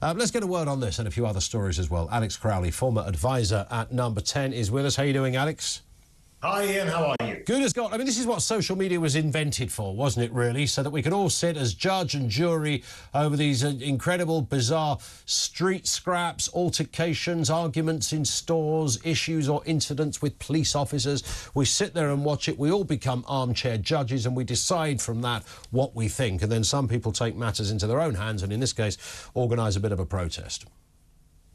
Let's get a word on this and a few other stories as well. Alex Crowley, former advisor at Number 10, is with us. How are you doing, Alex? Hi, Ian. How are you? Good as God. I mean, this is what social media was invented for, wasn't it, really? So that we could all sit as judge and jury over these incredible, bizarre street scraps, altercations, arguments in stores, issues or incidents with police officers. We sit there and watch it. We all become armchair judges and we decide from that what we think. And then some people take matters into their own hands and, in this case, organise a bit of a protest.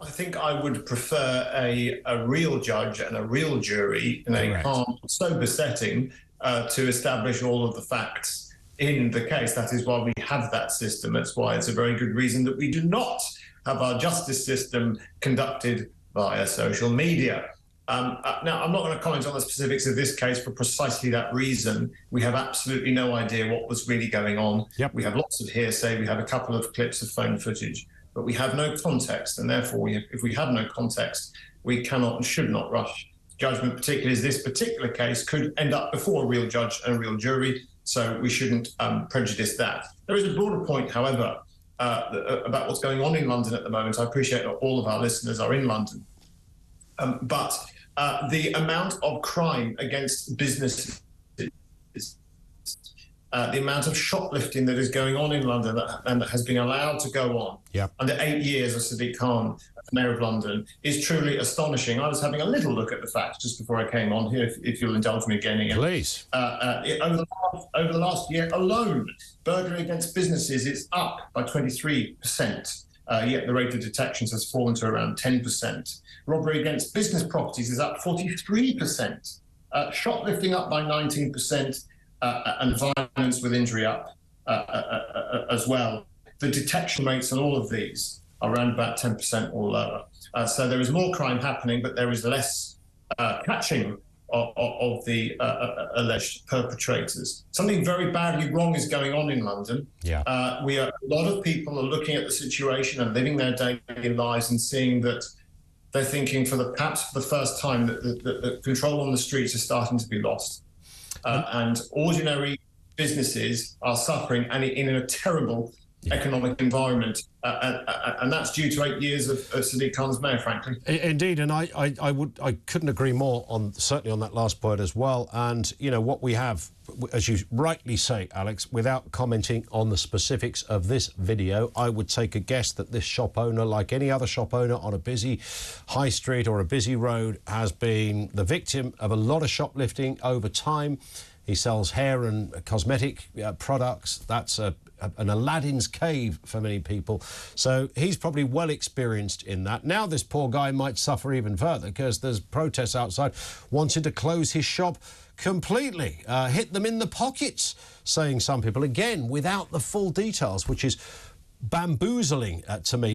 I think I would prefer a real judge and a real jury in a calm, sober setting to establish all of the facts in the case. That is why we have that system. That's why it's a very good reason that we do not have our justice system conducted via social media. Now, I'm not going to comment on the specifics of this case for precisely that reason. We have absolutely no idea what was really going on. Yep. We have lots of hearsay. We have a couple of clips of phone footage. But we have no context, and therefore, if we have no context, we cannot and should not rush judgment, particularly as this particular case could end up before a real judge and a real jury, so we shouldn't prejudice that. There is a broader point, however, about what's going on in London at the moment. I appreciate not all of our listeners are in London, but the amount of crime against businesses, the amount of shoplifting that is going on in London and that has been allowed to go on under 8 years of Sadiq Khan, Mayor of London, is truly astonishing. I was having a little look at the facts just before I came on here, if you'll indulge me again, Ian. Please. Over the last year alone, burglary against businesses is up by 23%, yet the rate of detections has fallen to around 10%. Robbery against business properties is up 43%. Shoplifting up by 19%. And violence with injury up as well. The detection rates on all of these are around about 10% or lower. So there is more crime happening, but there is less catching of the alleged perpetrators. Something very badly wrong is going on in London. A lot of people are looking at the situation and living their daily lives and seeing that they're thinking perhaps for the first time that the control on the streets is starting to be lost. And ordinary businesses are suffering and in a terrible economic environment. And that's due to 8 years of Sadiq Khan's mayor, frankly. Indeed, and I couldn't agree more certainly on that last point as well. And, you know, what we have, as you rightly say, Alex, without commenting on the specifics of this video, I would take a guess that this shop owner, like any other shop owner on a busy high street or a busy road, has been the victim of a lot of shoplifting over time. He sells hair and cosmetic products. That's an Aladdin's cave for many people. So he's probably well experienced in that. Now this poor guy might suffer even further because there's protests outside wanting to close his shop completely, hit them in the pockets, saying some people, again, without the full details, which is bamboozling to me.